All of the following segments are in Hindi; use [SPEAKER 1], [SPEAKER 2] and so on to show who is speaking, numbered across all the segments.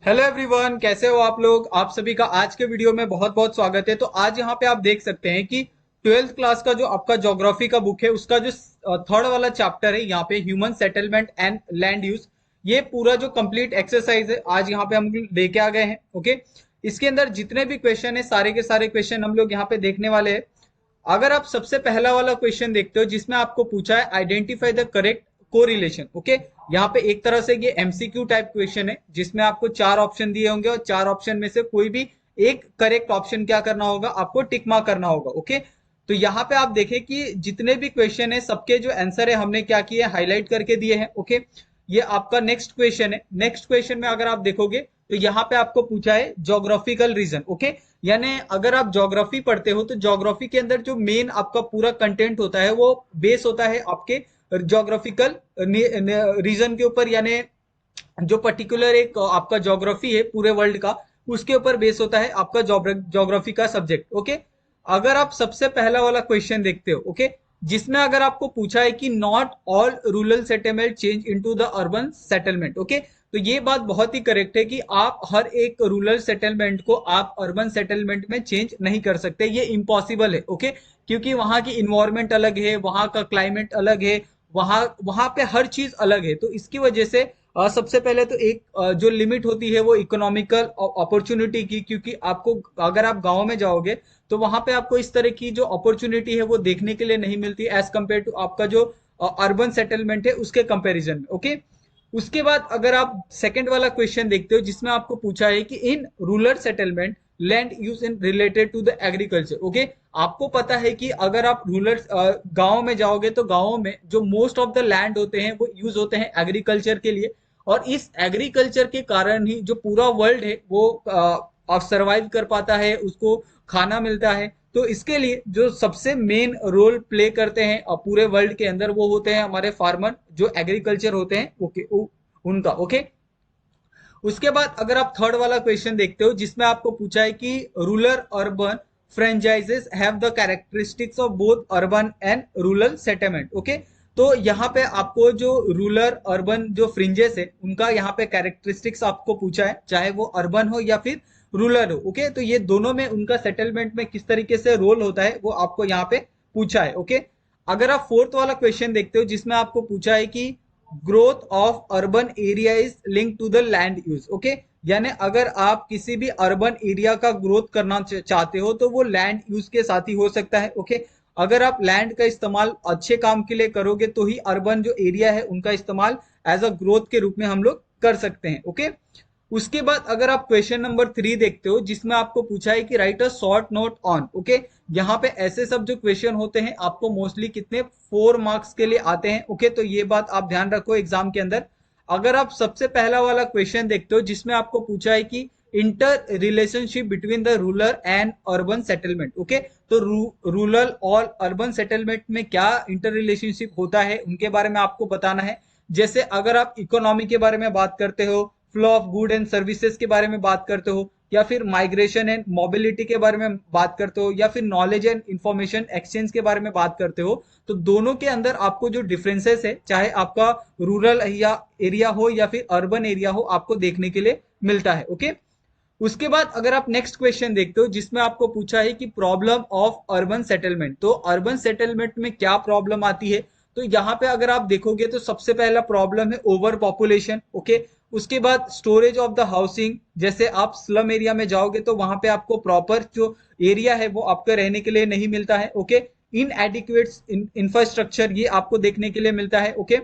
[SPEAKER 1] हेलो एवरीवन, कैसे हो आप लोग। आप सभी का आज के वीडियो में बहुत बहुत स्वागत है। तो आज यहाँ पे आप देख सकते हैं कि ट्वेल्थ क्लास का जो आपका ज्योग्राफी का बुक है उसका जो थर्ड वाला चैप्टर है यहाँ पे human settlement and land use, ये पूरा जो कंप्लीट एक्सरसाइज है आज यहाँ पे हम लेके आ गए हैं। ओके, इसके अंदर जितने भी क्वेश्चन है सारे के सारे क्वेश्चन हम लोग यहाँ पे देखने वाले हैं। अगर आप सबसे पहला वाला क्वेश्चन देखते हो जिसमें आपको पूछा है identify the correct correlation. Okay, यहाँ पे एक तरह से ये एमसीक्यू टाइप क्वेश्चन है जिसमें आपको चार ऑप्शन दिए होंगे और चार ऑप्शन में से कोई भी एक करेक्ट ऑप्शन क्या करना होगा, आपको टिक मार्क करना होगा। ओके, तो यहाँ पे आप देखें कि जितने भी क्वेश्चन है सबके जो आंसर है हमने क्या किए, हाईलाइट करके दिए हैं। ओके, ये आपका नेक्स्ट क्वेश्चन है। नेक्स्ट क्वेश्चन में अगर आप देखोगे तो यहाँ पे आपको पूछा है ज्योग्राफिकल रीजन। ओके, यानी अगर आप ज्योग्राफी पढ़ते हो तो ज्योग्राफी के अंदर जो मेन आपका पूरा कंटेंट होता है वो बेस होता है आपके ज्योग्राफिकल रीजन के ऊपर, यानी जो पर्टिकुलर एक आपका ज्योग्राफी है पूरे वर्ल्ड का उसके ऊपर बेस होता है आपका ज्योग्राफी का सब्जेक्ट। ओके, अगर आप सबसे पहला वाला क्वेश्चन देखते हो, ओके, जिसमें अगर आपको पूछा है कि not all rural settlement change into the urban settlement. Okay, तो ये बात बहुत ही करेक्ट है कि आप हर एक रूरल सेटलमेंट को आप अर्बन सेटलमेंट में चेंज नहीं कर सकते, ये इम्पॉसिबल है। ओके, क्योंकि वहां की इन्वायरमेंट अलग है, वहां का क्लाइमेट अलग है, वहां वहां पे हर चीज अलग है। तो इसकी वजह से सबसे पहले तो एक जो लिमिट होती है वो इकोनॉमिकल अपॉर्चुनिटी की, क्योंकि आपको अगर आप गांव में जाओगे तो वहां पे आपको इस तरह की जो अपॉर्चुनिटी है वो देखने के लिए नहीं मिलती एज कंपेयर टू आपका जो अर्बन सेटलमेंट है उसके कंपैरिजन में। ओके, उसके बाद अगर आप सेकंड वाला क्वेश्चन देखते हो जिसमें आपको पूछा है कि in rural settlement land use in related to the agriculture. Okay, आपको पता है कि अगर आप रूरल गांव में जाओगे तो गांव में जो मोस्ट ऑफ द लैंड होते हैं वो यूज होते हैं एग्रीकल्चर के लिए, और इस एग्रीकल्चर के कारण ही जो पूरा वर्ल्ड है वो सरवाइव कर पाता है, उसको खाना मिलता है। तो इसके लिए जो सबसे मेन रोल प्ले करते हैं पूरे वर्ल्ड के अंदर वो होते हैं हमारे फार्मर जो एग्रीकल्चर होते हैं। ओके, उनका। ओके, उसके बाद अगर आप थर्ड वाला क्वेश्चन देखते हो जिसमें आपको पूछा है कि rural urban franchises have the characteristics of both urban and rural settlement. Okay, तो यहाँ पे आपको जो रूरल अर्बन जो फ्रिंजेस है उनका यहाँ पे कैरेक्टरिस्टिक्स आपको पूछा है, चाहे वो अर्बन हो या फिर रूरल हो। ओके, तो ये दोनों में उनका सेटलमेंट में किस तरीके से रोल होता है वो आपको यहाँ पे पूछा है। ओके, अगर आप फोर्थ वाला क्वेश्चन देखते हो जिसमें आपको पूछा है कि growth of urban area is link to the land use. Okay, यानी अगर आप किसी भी अर्बन एरिया का ग्रोथ करना चाहते हो तो वो लैंड यूज के साथ ही हो सकता है। ओके, अगर आप लैंड का इस्तेमाल अच्छे काम के लिए करोगे तो ही अर्बन जो एरिया है उनका इस्तेमाल एज अ ग्रोथ के रूप में हम लोग कर सकते हैं। ओके, उसके बाद अगर आप क्वेश्चन नंबर 3 देखते हो जिसमें आपको पूछा है कि right a short note on. Okay, यहाँ पे ऐसे सब जो क्वेश्चन होते हैं आपको मोस्टली कितने 4 मार्क्स के लिए आते हैं। ओके, तो ये बात आप ध्यान रखो एग्जाम के अंदर। अगर आप सबसे पहला वाला क्वेश्चन देखते हो जिसमें आपको पूछा है कि inter relationship between the rural and urban settlement. Okay, तो रूरल और अर्बन सेटलमेंट में क्या इंटर रिलेशनशिप होता है उनके बारे में आपको बताना है। जैसे अगर आप इकोनॉमी के बारे में बात करते हो, flow of good and services के बारे में बात करते हो, या फिर माइग्रेशन एंड मोबिलिटी के बारे में बात करते हो, या फिर नॉलेज एंड इंफॉर्मेशन एक्सचेंज के बारे में बात करते हो, तो दोनों के अंदर आपको जो डिफरेंसेस है चाहे आपका रूरल या एरिया हो या फिर अर्बन एरिया हो आपको देखने के लिए मिलता है। ओके, उसके बाद अगर आप नेक्स्ट क्वेश्चन देखते हो जिसमें आपको पूछा है कि प्रॉब्लम ऑफ अर्बन सेटलमेंट, तो अर्बन सेटलमेंट में क्या प्रॉब्लम आती है। तो यहाँ पे अगर आप देखोगे तो सबसे पहला प्रॉब्लम है ओवर पॉपुलेशन। ओके, उसके बाद स्टोरेज ऑफ द हाउसिंग, जैसे आप स्लम एरिया में जाओगे तो वहां पे आपको प्रॉपर जो एरिया है वो आपको रहने के लिए नहीं मिलता है। ओके, इन एडिक्वेट इंफ्रास्ट्रक्चर ये आपको देखने के लिए मिलता है। ओके,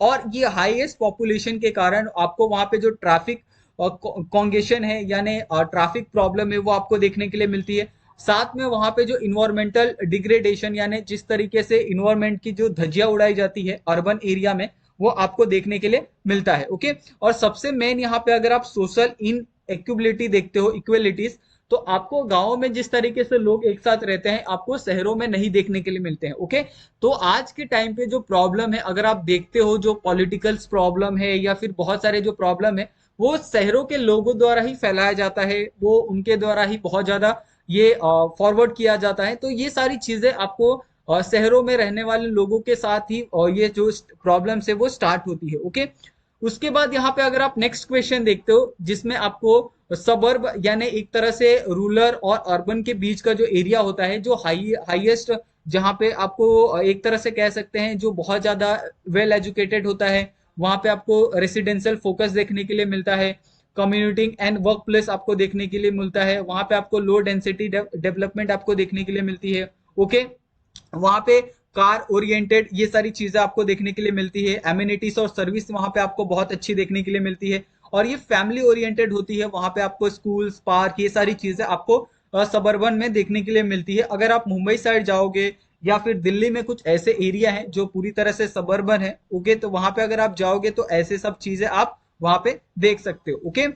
[SPEAKER 1] और ये हाईएस्ट पॉपुलेशन के कारण आपको वहां पे जो ट्रैफिक कॉन्गेशन है यानी ट्रैफिक प्रॉब्लम है वो आपको देखने के लिए मिलती है। साथ में वहां पे जो इन्वायरमेंटल डिग्रेडेशन यानी जिस तरीके से इन्वायरमेंट की जो धज्जियां उड़ाई जाती है अर्बन एरिया में वो आपको देखने के लिए मिलता है। ओके, और सबसे मेन यहाँ पे अगर आप सोशल इन इक्विलिटी देखते हो, इक्वलिटीज, तो आपको गांव में जिस तरीके से लोग एक साथ रहते हैं आपको शहरों में नहीं देखने के लिए मिलते हैं। ओके, तो आज के टाइम पे जो प्रॉब्लम है अगर आप देखते हो जो पॉलिटिकल प्रॉब्लम है या फिर बहुत सारे जो प्रॉब्लम है वो शहरों के लोगों द्वारा ही फैलाया जाता है, वो उनके द्वारा ही बहुत ज्यादा ये फॉरवर्ड किया जाता है। तो ये सारी चीजें आपको शहरों में रहने वाले लोगों के साथ ही ये जो प्रॉब्लम है वो स्टार्ट होती है। ओके, उसके बाद यहाँ पे अगर आप नेक्स्ट क्वेश्चन देखते हो जिसमें आपको सबर्ब यानी एक तरह से रूरल और अर्बन के बीच का जो एरिया होता है, जो हाईएस्ट, जहाँ पे आपको एक तरह से कह सकते हैं जो बहुत ज्यादा वेल एजुकेटेड होता है, वहां पे आपको रेसिडेंशियल फोकस देखने के लिए मिलता है, कम्युनिटी एंड वर्क प्लेस आपको देखने के लिए मिलता है, वहां पे आपको लो डेंसिटी डेवलपमेंट आपको देखने के लिए मिलती है। ओके, वहां पे कार ओरिएंटेड ये सारी चीजें आपको देखने के लिए मिलती है, एमिनिटीज और सर्विस वहां पे आपको बहुत अच्छी देखने के लिए मिलती है, और ये फैमिली ओरिएंटेड होती है, वहां पे आपको स्कूल्स, पार्क, ये सारी चीजें आपको सबर्बन में देखने के लिए मिलती है। अगर आप मुंबई साइड जाओगे या फिर दिल्ली में कुछ ऐसे एरिया हैं जो पूरी तरह से सबर्बन है, ओके, तो वहां पे अगर आप जाओगे तो ऐसे सब चीजें आप वहां पे देख सकते हो। ओके,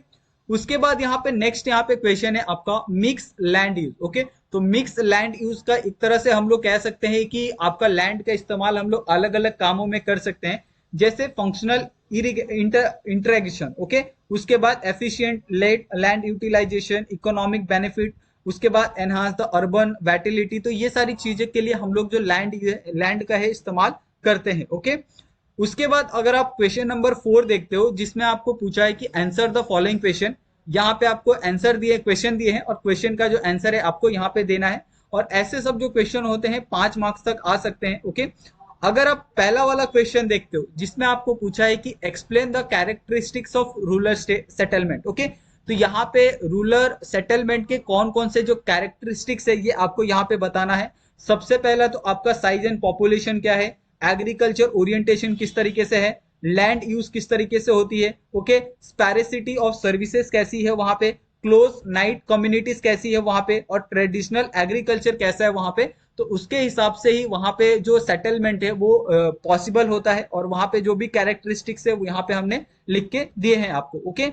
[SPEAKER 1] उसके बाद यहाँ पे नेक्स्ट यहाँ पे क्वेश्चन है आपका मिक्स लैंड यूज। ओके, तो मिक्स लैंड यूज का एक तरह से हम लोग कह सकते हैं कि आपका लैंड का इस्तेमाल हम लोग अलग अलग कामों में कर सकते हैं, जैसे फंक्शनल इंटरेक्शन। ओके, उसके बाद efficient land utilization, economic benefit, उसके बाद एनहांस द अर्बन वैटिलिटी। तो ये सारी चीजें के लिए हम लोग जो लैंड का है इस्तेमाल करते हैं। ओके, उसके बाद अगर आप क्वेश्चन नंबर 4 देखते हो जिसमें आपको पूछा है कि आंसर द फॉलोइंग क्वेश्चन, यहाँ पे आपको आंसर दिए, क्वेश्चन दिए हैं और क्वेश्चन का जो आंसर है आपको यहाँ पे देना है, और ऐसे सब जो क्वेश्चन होते हैं 5 मार्क्स तक आ सकते हैं। ओके, अगर आप पहला वाला क्वेश्चन देखते हो जिसमें आपको पूछा है कि explain the characteristics of rural settlement. Okay, तो यहाँ पे रूरल सेटलमेंट के कौन कौन से जो कैरेक्टरिस्टिक्स है ये आपको यहाँ पे बताना है। सबसे पहला तो आपका साइज एंड पॉपुलेशन क्या है, एग्रीकल्चर ओरिएंटेशन किस तरीके से है, लैंड यूज किस तरीके से होती है, ओके, स्पैरिसिटी ऑफ सर्विसेज कैसी है वहां पे, क्लोज नाइट कम्युनिटीज कैसी है वहां पे, और ट्रेडिशनल एग्रीकल्चर कैसा है वहां पे। तो उसके हिसाब से ही वहां पे जो सेटलमेंट है वो पॉसिबल होता है, और वहां पे जो भी कैरेक्टरिस्टिक्स है वो यहाँ पे हमने लिख के दिए हैं आपको। ओके,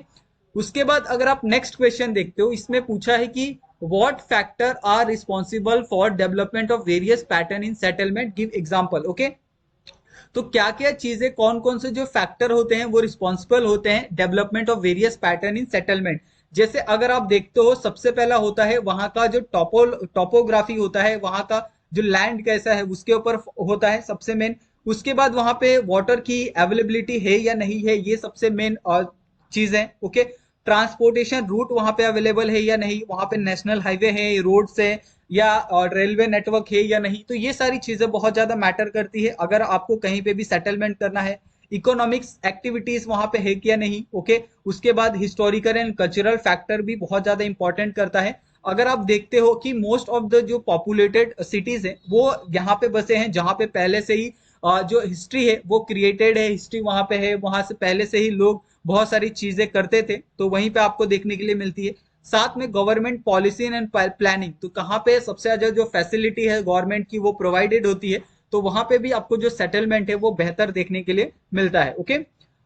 [SPEAKER 1] उसके बाद अगर आप नेक्स्ट क्वेश्चन देखते हो, इसमें पूछा है कि what factor are responsible for development of various pattern in settlement, give example. Okay, तो क्या क्या चीजें, कौन कौन से जो फैक्टर होते हैं वो रिस्पॉन्सिबल होते हैं development of various pattern in settlement. जैसे अगर आप देखते हो सबसे पहला होता है वहां का जो टोपोग्राफी होता है, वहां का जो लैंड कैसा है उसके ऊपर होता है सबसे मेन। उसके बाद वहां पे वाटर की अवेलेबिलिटी है या नहीं है, ये सबसे मेन चीज है। ओके, ट्रांसपोर्टेशन रूट वहां पे अवेलेबल है या नहीं, वहां पे नेशनल हाईवे है, रोड है, या रेलवे नेटवर्क है या नहीं, तो ये सारी चीजें बहुत ज्यादा मैटर करती है अगर आपको कहीं पे भी सेटलमेंट करना है। इकोनॉमिक्स एक्टिविटीज वहां पे है क्या नहीं। ओके, उसके बाद हिस्टोरिकल एंड कल्चरल फैक्टर भी बहुत ज्यादा इंपॉर्टेंट करता है। अगर आप देखते हो कि मोस्ट ऑफ द जो पॉपुलेटेड सिटीज है वो यहाँ पे बसे हैं जहाँ पे पहले से ही जो हिस्ट्री है वो क्रिएटेड है, हिस्ट्री वहां पे है, वहां से पहले से ही लोग बहुत सारी चीजें करते थे, तो वहीं पे आपको देखने के लिए मिलती है। साथ में गवर्नमेंट पॉलिसी एंड प्लानिंग, तो कहाँ पे सबसे ज्यादा जो फैसिलिटी है गवर्नमेंट की वो प्रोवाइडेड होती है, तो वहां पे भी आपको जो सेटलमेंट है वो बेहतर देखने के लिए मिलता है। ओके,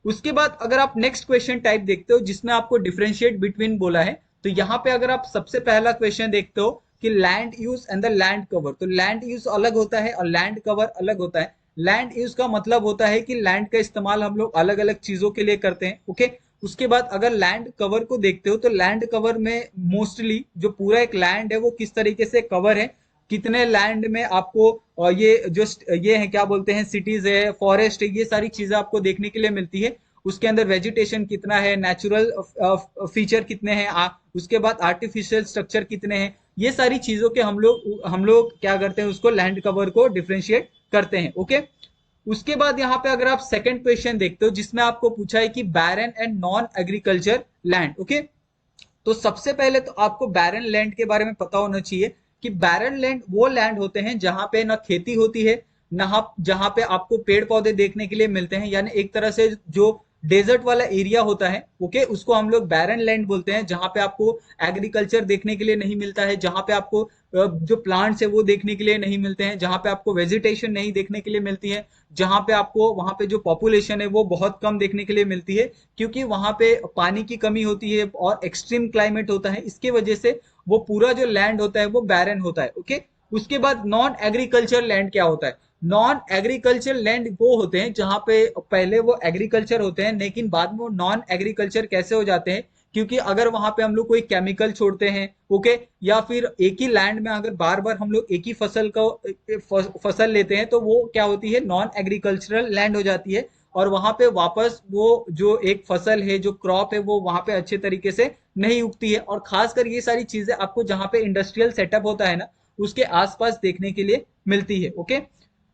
[SPEAKER 1] उसके बाद अगर आप नेक्स्ट क्वेश्चन टाइप देखते हो जिसमें आपको डिफरेंशिएट बिटवीन बोला है, तो यहाँ पे अगर आप सबसे पहला क्वेश्चन देखते हो कि land use and the land cover, तो लैंड यूज अलग होता है और लैंड कवर अलग होता है। लैंड यूज का मतलब होता है कि लैंड का इस्तेमाल हम लोग अलग अलग चीजों के लिए करते हैं। ओके, उसके बाद अगर लैंड कवर को देखते हो तो लैंड कवर में मोस्टली जो पूरा एक लैंड है वो किस तरीके से कवर है, कितने लैंड में आपको ये जो ये है क्या बोलते हैं सिटीज है, फॉरेस्ट है, ये सारी चीजें आपको देखने के लिए मिलती है। उसके अंदर वेजिटेशन कितना है, नेचुरल फीचर कितने हैं, उसके बाद आर्टिफिशियल स्ट्रक्चर कितने हैं, ये सारी चीजों के हम लोग क्या करते हैं, उसको लैंड कवर को डिफ्रेंशिएट करते हैं। ओके, उसके बाद यहाँ पे अगर आप सेकंड क्वेश्चन देखते हो जिसमें आपको पूछा है कि barren and non agriculture land. Okay, तो सबसे पहले तो आपको बैरन लैंड के बारे में पता होना चाहिए कि बैरन लैंड वो लैंड होते हैं जहां पे ना खेती होती है, ना जहां पे आपको पेड़ पौधे देखने के लिए मिलते हैं, यानी एक तरह से जो डेजर्ट वाला एरिया होता है, ओके, उसको हम लोग बैरन लैंड बोलते हैं, जहां पे आपको एग्रीकल्चर देखने के लिए नहीं मिलता है, जहां पे आपको जो प्लांट्स है वो देखने के लिए नहीं मिलते हैं, जहां पे आपको वेजिटेशन नहीं देखने के लिए मिलती है, जहां पे आपको वहां पे जो पॉपुलेशन है वो बहुत कम देखने के लिए मिलती है, क्योंकि वहां पे पानी की कमी होती है और एक्सट्रीम क्लाइमेट होता है, इसके वजह से वो पूरा जो लैंड होता है वो बैरन होता है। ओके, उसके बाद नॉन एग्रीकल्चर लैंड क्या होता है, नॉन एग्रीकल्चर लैंड वो होते हैं जहां पे पहले वो एग्रीकल्चर होते हैं लेकिन बाद में वो नॉन एग्रीकल्चर कैसे हो जाते हैं, क्योंकि अगर वहां पे हम लोग कोई केमिकल छोड़ते हैं, ओके, या फिर एक ही लैंड में अगर बार बार हम लोग एक ही फसल लेते हैं तो वो क्या होती है, नॉन एग्रीकल्चरल लैंड हो जाती है, और वहां पे वापस वो जो एक फसल है, जो क्रॉप है, वो वहां पे अच्छे तरीके से नहीं उगती है। और खासकर ये सारी चीजें आपको जहां पे इंडस्ट्रियल सेटअप होता है ना, उसके आसपास देखने के लिए मिलती है। ओके,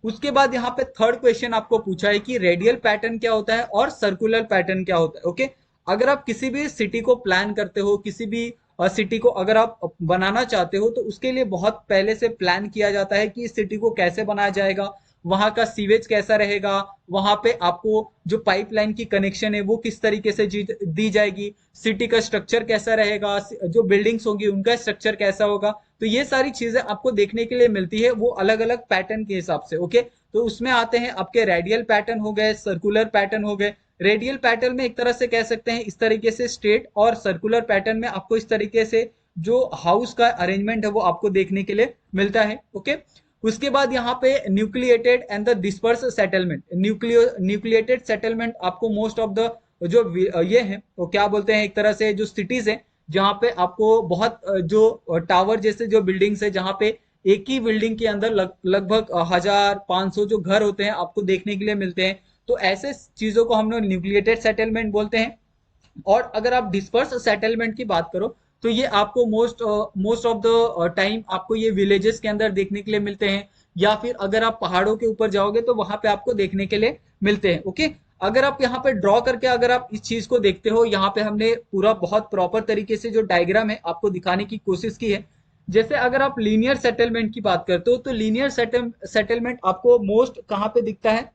[SPEAKER 1] उसके बाद यहाँ पे थर्ड क्वेश्चन आपको पूछा है कि रेडियल पैटर्न क्या होता है और सर्कुलर पैटर्न क्या होता है। ओके, अगर आप किसी भी सिटी को प्लान करते हो, किसी भी सिटी को अगर आप बनाना चाहते हो, तो उसके लिए बहुत पहले से प्लान किया जाता है कि इस सिटी को कैसे बनाया जाएगा, वहां का सीवेज कैसा रहेगा, वहां पे आपको जो पाइपलाइन की कनेक्शन है वो किस तरीके से दी जाएगी, सिटी का स्ट्रक्चर कैसा रहेगा, जो बिल्डिंग्स होंगी उनका स्ट्रक्चर कैसा होगा। तो ये सारी चीजें आपको देखने के लिए मिलती है, वो अलग अलग पैटर्न के हिसाब से। ओके, तो उसमें आते हैं आपके रेडियल पैटर्न हो गए, सर्कुलर पैटर्न हो गए। रेडियल पैटर्न में एक तरह से कह सकते हैं इस तरीके से स्ट्रेट, और सर्कुलर पैटर्न में आपको इस तरीके से जो हाउस का अरेंजमेंट है वो आपको देखने के लिए मिलता है। ओके, उसके बाद यहाँ पे nucleated and the disperse settlement. Nucleated settlement आपको मोस्ट ऑफ द जो ये है वो क्या बोलते हैं, एक तरह से जो सिटीज है जहाँ पे आपको बहुत जो टावर जैसे जो बिल्डिंग्स है, जहाँ पे एक ही बिल्डिंग के अंदर लगभग 1,500 जो घर होते हैं आपको देखने के लिए मिलते हैं। तो ऐसे चीजों को हम लोग न्यूक्लिएटेड सेटलमेंट बोलते हैं। और अगर आप डिस्पर्स सेटलमेंट की बात करो तो ये आपको मोस्ट ऑफ द टाइम आपको ये विलेजेस के अंदर देखने के लिए मिलते हैं, या फिर अगर आप पहाड़ों के ऊपर जाओगे तो वहां पे आपको देखने के लिए मिलते हैं। ओके, अगर आप यहाँ पे ड्रॉ करके अगर आप इस चीज को देखते हो, यहाँ पे हमने पूरा बहुत प्रॉपर तरीके से जो डायग्राम है आपको दिखाने की कोशिश की है। जैसे अगर आप लीनियर सेटलमेंट की बात करते हो तो लीनियर सेटलमेंट आपको मोस्ट कहाँ पे दिखता है,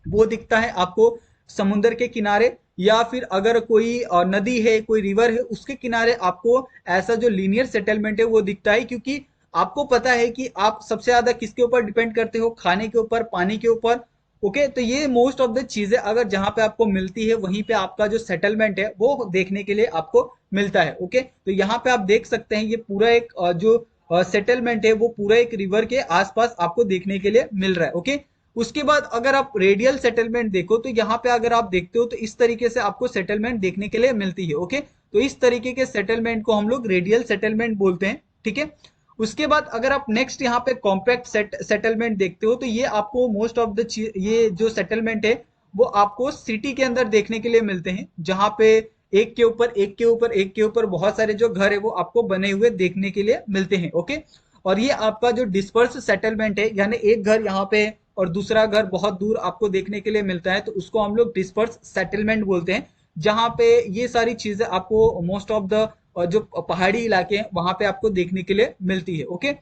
[SPEAKER 1] वो दिखता है आपको समुद्र के किनारे, या फिर अगर कोई नदी है, कोई रिवर है, उसके किनारे आपको ऐसा जो लीनियर सेटलमेंट है वो दिखता है। क्योंकि आपको पता है कि आप सबसे ज्यादा किसके ऊपर डिपेंड करते हो, खाने के ऊपर, पानी के ऊपर। ओके, तो ये मोस्ट ऑफ द चीजें अगर जहां पे आपको मिलती है वहीं पे आपका जो सेटलमेंट है वो देखने के लिए आपको मिलता है। ओके, तो यहाँ पे आप देख सकते हैं ये पूरा एक जो सेटलमेंट है वो पूरा एक रिवर के आसपास आपको देखने के लिए मिल रहा है। ओके, उसके बाद अगर आप रेडियल सेटलमेंट देखो तो यहाँ पे अगर आप देखते हो तो इस तरीके से आपको सेटलमेंट देखने के लिए मिलती है। ओके, तो इस तरीके के सेटलमेंट को हम लोग रेडियल सेटलमेंट बोलते हैं। ठीक है, उसके बाद अगर आप नेक्स्ट यहाँ पे कॉम्पैक्ट सेटलमेंट देखते हो तो ये आपको मोस्ट ऑफ द ये जो सेटलमेंट है वो आपको सिटी के अंदर देखने के लिए मिलते हैं, जहां पे एक के ऊपर एक के ऊपर एक के ऊपर बहुत सारे जो घर है वो आपको बने हुए देखने के लिए मिलते हैं। ओके, और ये आपका जो डिस्पर्स सेटलमेंट है, यानी एक घर यहाँ पे और दूसरा घर बहुत दूर आपको देखने के लिए मिलता है, तो उसको हम लोग डिस्पर्स सेटलमेंट बोलते हैं, जहां पे ये सारी चीजें आपको मोस्ट ऑफ द जो पहाड़ी इलाके हैं वहां पे आपको देखने के लिए मिलती है। ओके,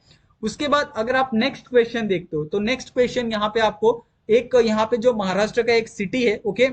[SPEAKER 1] उसके बाद अगर आप नेक्स्ट क्वेश्चन देखते हो तो नेक्स्ट क्वेश्चन यहाँ पे आपको एक, यहाँ पे जो महाराष्ट्र का एक सिटी है, ओके,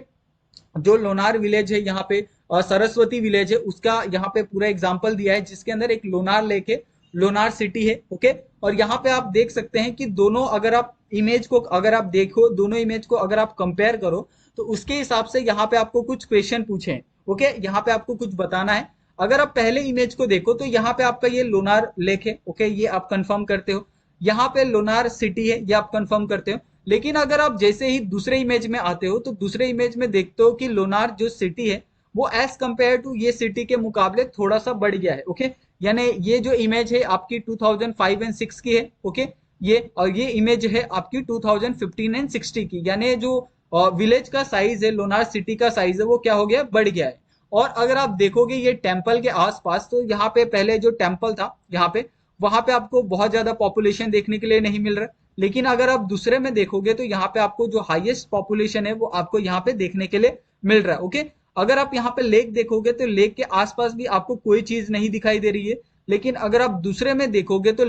[SPEAKER 1] जो लोनार विलेज है यहाँ पे, सरस्वती विलेज है, उसका यहाँ पे पूरा एग्जांपल दिया है, जिसके अंदर एक लोनार लेक है, लोनार सिटी है। ओके, और यहाँ पे आप देख सकते हैं कि दोनों अगर आप इमेज को अगर आप देखो, दोनों इमेज को अगर आप कंपेयर करो तो उसके हिसाब से यहाँ पे आपको कुछ क्वेश्चन पूछे हैं। ओके, यहाँ पे आपको कुछ बताना है। अगर आप पहले इमेज को देखो तो यहाँ पे आपका ये लोनार लेक है। ओके, ये आप कंफर्म करते हो। यहाँ पे लोनार सिटी है, ये आप कंफर्म करते हो। लेकिन अगर आप जैसे ही दूसरे इमेज में आते हो तो दूसरे इमेज में देखते हो कि लोनार जो सिटी है वो एज कंपेयर टू ये सिटी के मुकाबले थोड़ा सा बढ़ गया है। ओके, यानी ये जो इमेज है आपकी 2005 एंड 6 की है। ओके, ये और ये इमेज है आपकी 2015 एंड 60 की, यानी जो विलेज का साइज है, लोनार सिटी का साइज है, वो क्या हो गया, बढ़ गया है। और अगर आप देखोगे ये टेम्पल के आसपास, तो यहाँ पे पहले जो टेम्पल था यहाँ पे, वहां पे आपको बहुत ज्यादा पॉपुलेशन देखने के लिए नहीं मिल रहा। लेकिन अगर आप दूसरे में देखोगे तो यहाँ पे आपको जो हाईएस्ट पॉपुलेशन है वो आपको यहाँ पे देखने के लिए मिल रहा है। ओके, अगर आप यहाँ पे लेक देखोगे तो लेक के आसपास भी आपको कोई चीज नहीं दिखाई दे रही है। लेकिन अगर आप दूसरे में देखोगे तो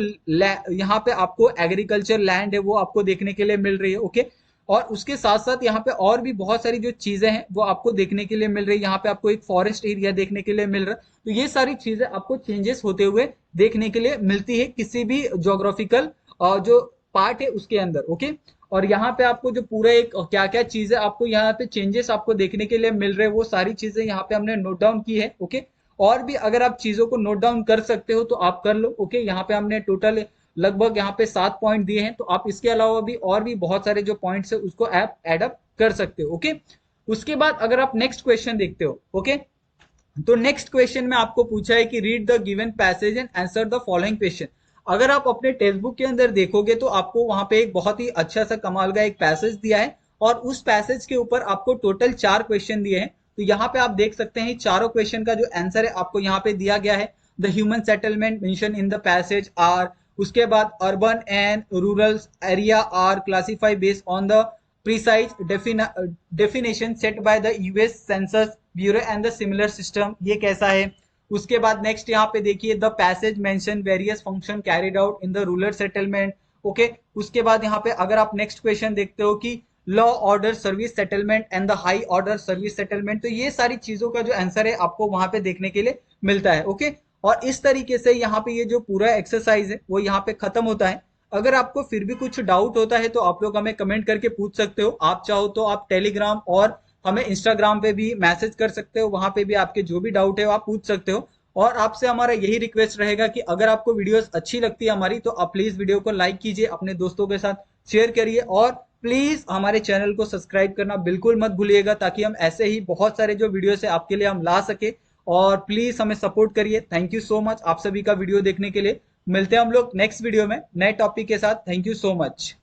[SPEAKER 1] यहाँ पे आपको एग्रीकल्चर लैंड है वो आपको देखने के लिए मिल रही है। ओके, और उसके साथ साथ यहाँ पे और भी बहुत सारी जो चीजें हैं वो आपको देखने के लिए मिल रही है। यहाँ पे आपको एक फॉरेस्ट एरिया देखने के लिए मिल रहा है। तो ये सारी चीजें आपको चेंजेस होते हुए देखने के लिए मिलती है किसी भी ज्योग्राफिकल जो पार्ट है उसके अंदर। ओके, और यहाँ पे आपको जो पूरा एक क्या क्या चीजें आपको यहाँ पे चेंजेस आपको देखने के लिए मिल रहे हैं, वो सारी चीजें यहाँ पे हमने नोट डाउन की है। ओके, और भी अगर आप चीजों को नोट डाउन कर सकते हो तो आप कर लो। ओके, यहाँ पे हमने टोटल लगभग यहाँ पे 7 पॉइंट दिए हैं, तो आप इसके अलावा भी और भी बहुत सारे जो पॉइंट्स है उसको आप एडअप कर सकते हो। ओके, उसके बाद अगर आप नेक्स्ट क्वेश्चन देखते हो, ओके, तो नेक्स्ट क्वेश्चन में आपको पूछा है कि read the given passage and answer the following question. अगर आप अपने टेक्स्ट बुक के अंदर देखोगे तो आपको वहां पे एक बहुत ही अच्छा सा कमाल का एक पैसेज दिया है, और उस पैसेज के ऊपर आपको टोटल 4 क्वेश्चन दिए हैं। तो यहाँ पे आप देख सकते हैं चारों क्वेश्चन का जो आंसर है आपको यहाँ पे दिया गया है। The human settlement mention in the passage are, उसके बाद urban and rural area are classify based on the precise definition set by the US census bureau and the similar system, ये कैसा है। उसके बाद नेक्स्ट यहाँ पे देखिए the passage mention various function carried out in the rural settlement. Okay, उसके बाद यहाँ पे अगर आप नेक्स्ट क्वेश्चन देखते हो कि law order service settlement and the high order service settlement, तो ये सारी चीजों का जो आंसर है आपको वहां पे देखने के लिए मिलता है। ओके, और इस तरीके से यहाँ पे ये जो पूरा एक्सरसाइज है वो यहाँ पे खत्म होता है। अगर आपको फिर भी कुछ डाउट होता है तो आप लोग हमें कमेंट करके पूछ सकते हो। आप चाहो तो आप टेलीग्राम और हमें इंस्टाग्राम पे भी मैसेज कर सकते हो, वहां पे भी आपके जो भी डाउट है वो आप पूछ सकते हो। और आपसे हमारा यही रिक्वेस्ट रहेगा कि अगर आपको वीडियोस अच्छी लगती है हमारी, तो आप प्लीज वीडियो को लाइक कीजिए, अपने दोस्तों के साथ शेयर करिए और प्लीज हमारे चैनल को सब्सक्राइब करना बिल्कुल मत भूलिएगा, ताकि हम ऐसे ही बहुत सारे जो वीडियोस है आपके लिए हम ला सके। और प्लीज हमें सपोर्ट करिए। थैंक यू सो मच आप सभी का वीडियो देखने के लिए। मिलते हैं हम लोग नेक्स्ट वीडियो में नए टॉपिक के साथ। Thank you so much.